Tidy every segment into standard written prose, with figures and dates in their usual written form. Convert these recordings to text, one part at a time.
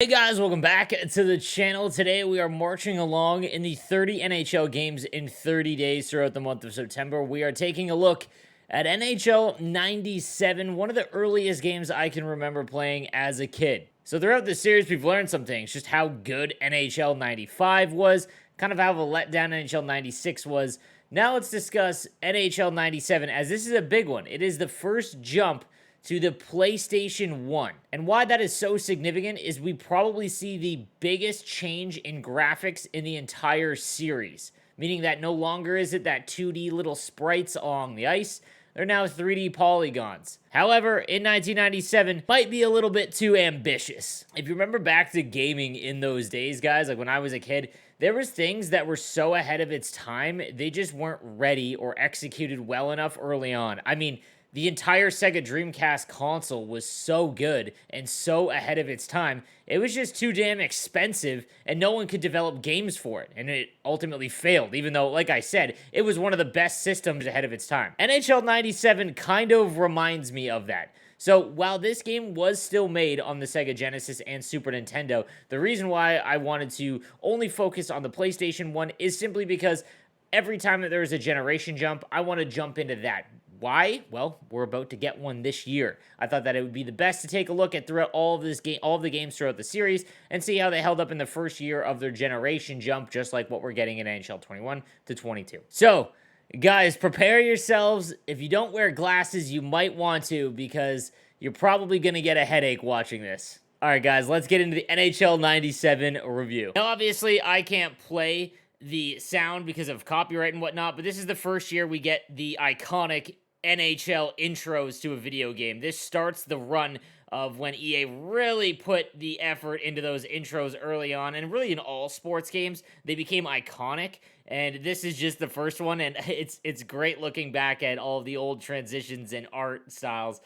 Hey guys, welcome back to the channel. Today we are marching along in the 30 NHL games in 30 days throughout the month of September. We are taking a look at NHL 97, one of the earliest games I can remember playing as a kid. So throughout this series, we've learned some things, just how good NHL 95 was, kind of how of a letdown NHL 96 was. Now let's discuss NHL 97, as this is a big one. It is the first jump to the PlayStation 1. And why that is so significant is we probably see the biggest change in graphics in the entire series. Meaning that no longer is it that 2D little sprites along the ice, they're now 3D polygons. However, in 1997, might be a little bit too ambitious. If you remember back to gaming in those days, guys, like when I was a kid, there was things that were so ahead of its time, they just weren't ready or executed well enough early on. I mean, the entire Sega Dreamcast console was so good and so ahead of its time. It was just too damn expensive, and no one could develop games for it, and it ultimately failed, even though, like I said, it was one of the best systems ahead of its time. NHL 97 kind of reminds me of that. So, while this game was still made on the Sega Genesis and Super Nintendo, the reason why I wanted to only focus on the PlayStation 1 is simply because every time that there is a generation jump, I want to jump into that. Why? Well, we're about to get one this year. I thought that it would be the best to take a look at throughout all of the games throughout the series and see how they held up in the first year of their generation jump, just like what we're getting in NHL 21 to 22. So, guys, prepare yourselves. If you don't wear glasses, you might want to, because you're probably going to get a headache watching this. All right, guys, let's get into the NHL 97 review. Now, obviously, I can't play the sound because of copyright and whatnot, but this is the first year we get the iconic Nhl Intros to a video game. This starts the run of when EA really put the effort into those intros early on, and really in all sports games, they became iconic. And this is just the first one, and it's great looking back at all of the old transitions and art styles.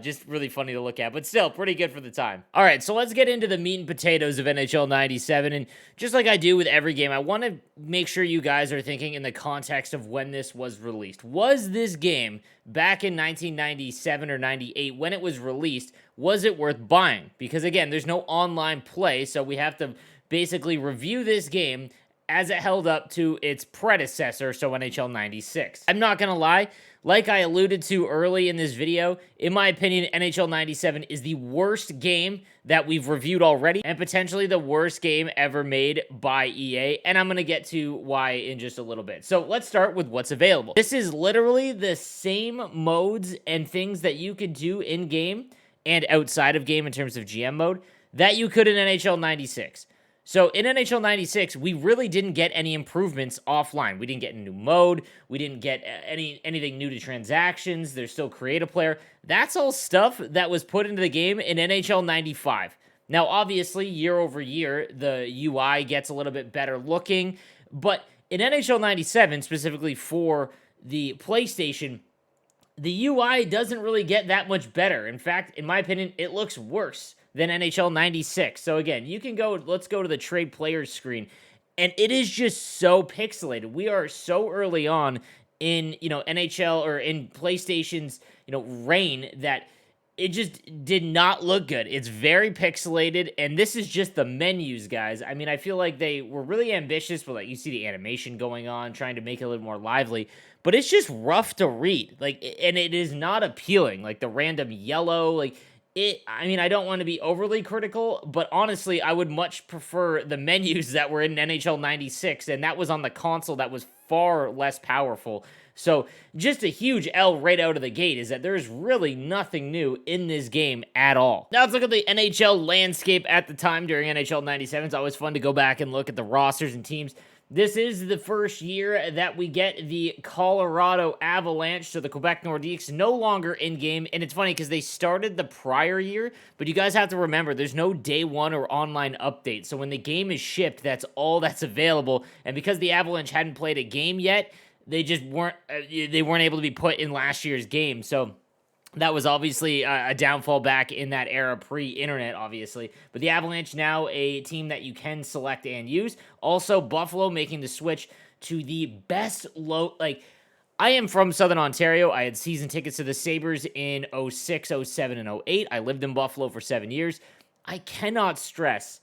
Just really funny to look at, but still pretty good for the time. All right, so let's get into the meat and potatoes of NHL 97, and just like I do with every game, I want to make sure you guys are thinking in the context of when this was released. Was this game, back in 1997 or 98, when it was released, was it worth buying? Because again, there's no online play, so we have to basically review this game as it held up to its predecessor, so NHL 96. I'm not gonna lie, like I alluded to early in this video, in my opinion, NHL 97 is the worst game that we've reviewed already, and potentially the worst game ever made by EA, and I'm gonna get to why in just a little bit. So let's start with what's available. This is literally the same modes and things that you could do in-game and outside of game in terms of GM mode that you could in NHL 96. So in NHL 96, we really didn't get any improvements offline. We didn't get a new mode. We didn't get anything new to transactions. There's still create a player. That's all stuff that was put into the game in NHL 95. Now, obviously, year over year, the UI gets a little bit better looking. But in NHL 97, specifically for the PlayStation, the UI doesn't really get that much better. In fact, in my opinion, it looks worse than NHL 96. So again, you can go, let's go to the trade players screen, and it is just so pixelated. We are so early on in, NHL or in PlayStation's, reign that it just did not look good. It's very pixelated, and this is just the menus, guys. I mean, I feel like they were really ambitious, but like you see the animation going on, trying to make it a little more lively, but it's just rough to read. Like, and it is not appealing. Like the random yellow, like, I don't want to be overly critical, but honestly, I would much prefer the menus that were in NHL 96, and that was on the console that was far less powerful. So, just a huge L right out of the gate is that there's really nothing new in this game at all. Now, let's look at the NHL landscape at the time during NHL 97. It's always fun to go back and look at the rosters and teams. This is the first year that we get the Colorado Avalanche, so the Quebec Nordiques no longer in-game, and it's funny because they started the prior year, but you guys have to remember, there's no day one or online update, so when the game is shipped, that's all that's available, and because the Avalanche hadn't played a game yet, they just weren't able to be put in last year's game, so that was obviously a downfall back in that era, pre-internet, obviously. But the Avalanche now a team that you can select and use. Also, Buffalo making the switch to the best I am from Southern Ontario. I had season tickets to the Sabres in 06, 07, and 08. I lived in Buffalo for 7 years. I cannot stress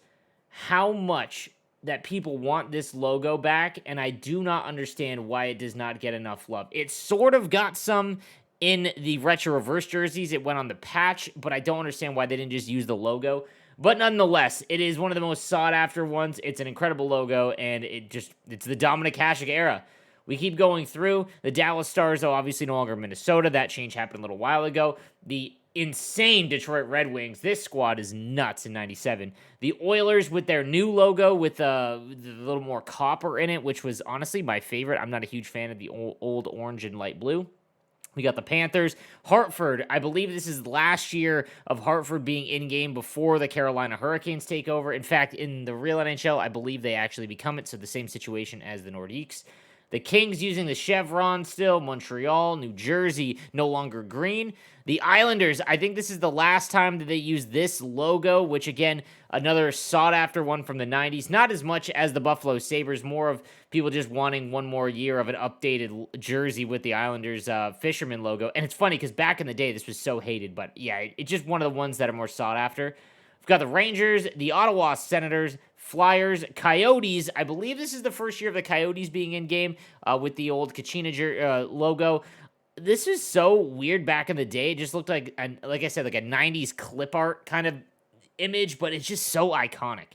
how much that people want this logo back, and I do not understand why it does not get enough love. It sort of got some in the retro reverse jerseys. It went on the patch, but I don't understand why they didn't just use the logo. But nonetheless, it is one of the most sought-after ones. It's an incredible logo, and it's the Dominic Hasek era. We keep going through. The Dallas Stars, though, obviously no longer Minnesota. That change happened a little while ago. The insane Detroit Red Wings. This squad is nuts in 97. The Oilers with their new logo with a little more copper in it, which was honestly my favorite. I'm not a huge fan of the old orange and light blue. We got the Panthers. Hartford, I believe this is last year of Hartford being in-game before the Carolina Hurricanes take over. In fact, in the real NHL, I believe they actually become it, so the same situation as the Nordiques. The Kings using the chevron still. Montreal, New Jersey, no longer green. The Islanders, I think this is the last time that they use this logo, which again, another sought-after one from the 90s. Not as much as the Buffalo Sabres, more of people just wanting one more year of an updated jersey with the Islanders fisherman logo. And it's funny because back in the day, this was so hated, but yeah, it's just one of the ones that are more sought-after. We've got the Rangers, the Ottawa Senators, Flyers, Coyotes. I believe this is the first year of the Coyotes being in-game with the old Kachina logo. This is so weird back in the day. It just looked like I said, like a 90s clip art kind of image, but it's just so iconic.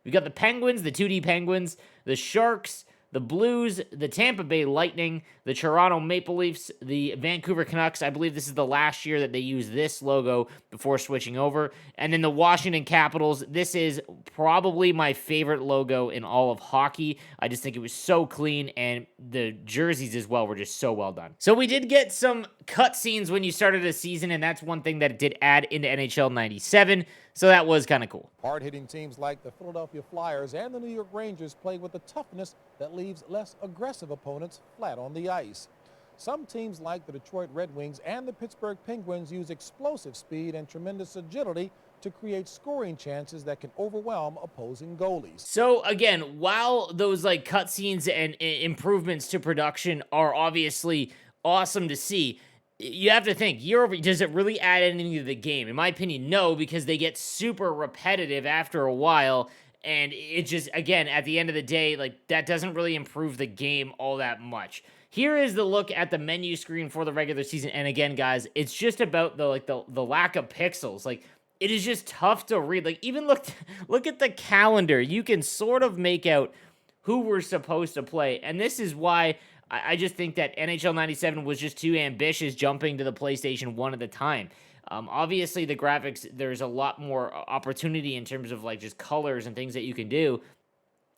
We've got the Penguins, the 2D Penguins, the Sharks, the Blues, the Tampa Bay Lightning, the Toronto Maple Leafs, the Vancouver Canucks. I believe this is the last year that they use this logo before switching over. And then the Washington Capitals. This is probably my favorite logo in all of hockey. I just think it was so clean, and the jerseys as well were just so well done. So we did get some cutscenes when you started a season, and that's one thing that it did add into NHL 97. So that was kind of cool. Hard-hitting teams like the Philadelphia Flyers and the New York Rangers play with a toughness that leaves less aggressive opponents flat on the ice. Some teams like the Detroit Red Wings and the Pittsburgh Penguins use explosive speed and tremendous agility to create scoring chances that can overwhelm opposing goalies. So again, while those like cutscenes and improvements to production are obviously awesome to see, you have to think, year over, does it really add anything to the game? In my opinion, no, because they get super repetitive after a while, and it just, again, at the end of the day, like, that doesn't really improve the game all that much. Here is the look at the menu screen for the regular season, and again, guys, it's just about the lack of pixels. Like, it is just tough to read. Like, even look at the calendar. You can sort of make out who we're supposed to play, and this is why I just think that NHL 97 was just too ambitious jumping to the PlayStation 1 at the time. Obviously, the graphics, there's a lot more opportunity in terms of, like, just colors and things that you can do.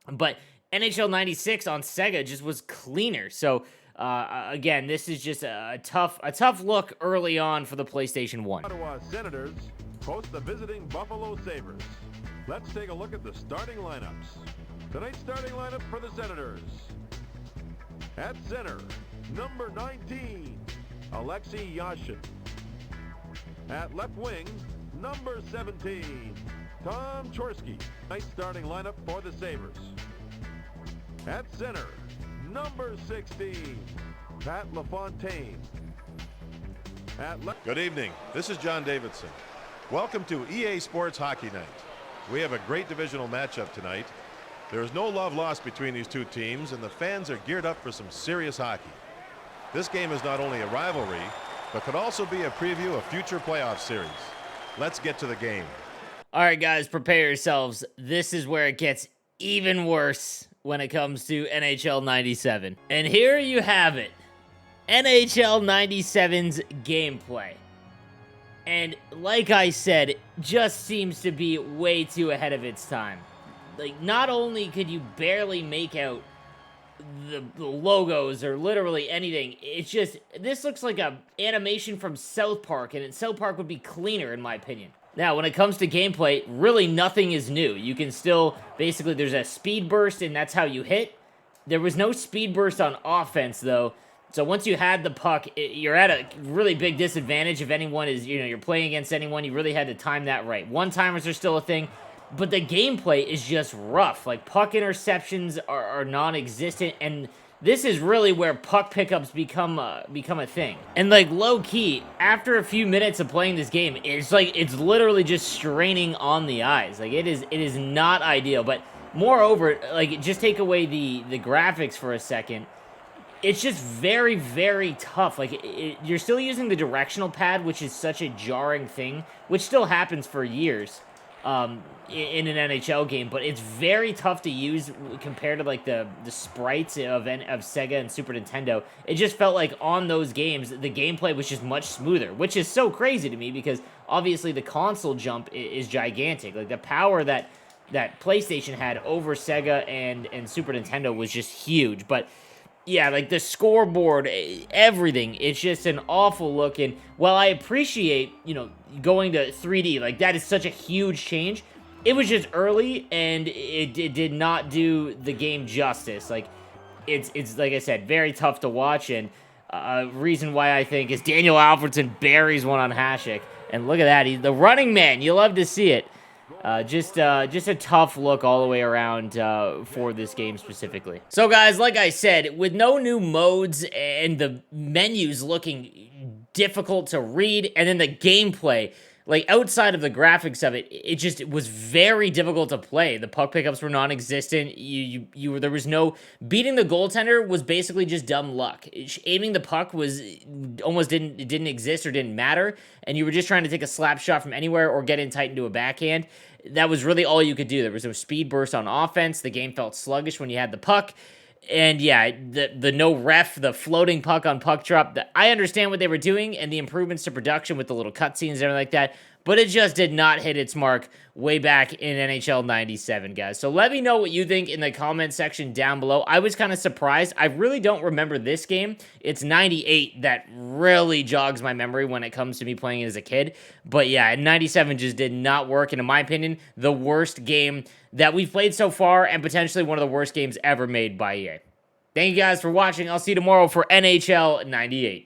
But NHL 96 on Sega just was cleaner. So, again, this is just a tough look early on for the PlayStation 1. Ottawa Senators host the visiting Buffalo Sabres. Let's take a look at the starting lineups. Tonight's starting lineup for the Senators. At center, number 19, Alexei Yashin. At left wing, number 17, Tom Chorsky. Nice starting lineup for the Sabres. At center, number 16, Pat LaFontaine. At left. Good evening. This is John Davidson. Welcome to EA Sports Hockey Night. We have a great divisional matchup tonight. There is no love lost between these two teams, and the fans are geared up for some serious hockey. This game is not only a rivalry, but could also be a preview of future playoff series. Let's get to the game. All right, guys, prepare yourselves. This is where it gets even worse when it comes to NHL 97. And here you have it, NHL 97's gameplay. And like I said, it just seems to be way too ahead of its time. Like, not only could you barely make out the logos or literally anything, it's just, this looks like a animation from South Park, and South Park would be cleaner in my opinion. Now, when it comes to gameplay, really nothing is new. You can still, basically, there's a speed burst, and that's how you hit. There was no speed burst on offense, though. So once you had the puck, you're at a really big disadvantage if anyone is, you're playing against anyone. You really had to time that right. One-timers are still a thing. But the gameplay is just rough. Like, puck interceptions are non-existent, and this is really where puck pickups become a thing. And like low key, after a few minutes of playing this game, it's like it's literally just straining on the eyes. Like it is not ideal. But moreover, like just take away the graphics for a second. It's just very, very tough. Like, you're still using the directional pad, which is such a jarring thing, which still happens for years in an NHL game, but it's very tough to use compared to, like, the sprites of Sega and Super Nintendo. It just felt like on those games, the gameplay was just much smoother, which is so crazy to me because, obviously, the console jump is gigantic. Like, the power that PlayStation had over Sega and Super Nintendo was just huge, but yeah, like the scoreboard, everything, it's just an awful look. And while I appreciate, going to 3D, like that is such a huge change, it was just early and it did not do the game justice. Like, it's like I said, very tough to watch. And reason why I think is Daniel Alfredson buries one on Hasek. And look at that, he's the running man. You love to see it. Just a tough look all the way around for this game specifically. So guys, like I said, with no new modes and the menus looking difficult to read, and then the gameplay, like outside of the graphics of it, it was very difficult to play. The puck pickups were non-existent. There was no beating the goaltender was basically just dumb luck. Aiming the puck was almost didn't exist or didn't matter, and you were just trying to take a slap shot from anywhere or get in tight into a backhand. That was really all you could do. There was no speed burst on offense. The game felt sluggish when you had the puck. And yeah, the no ref, the floating puck on puck drop, I understand what they were doing and the improvements to production with the little cutscenes and everything like that, but it just did not hit its mark way back in NHL 97, guys. So let me know what you think in the comment section down below. I was kind of surprised. I really don't remember this game. It's 98 that really jogs my memory when it comes to me playing it as a kid. But yeah, 97 just did not work, and in my opinion, the worst game that we've played so far and potentially one of the worst games ever made by EA. Thank you guys for watching. I'll see you tomorrow for NHL 98.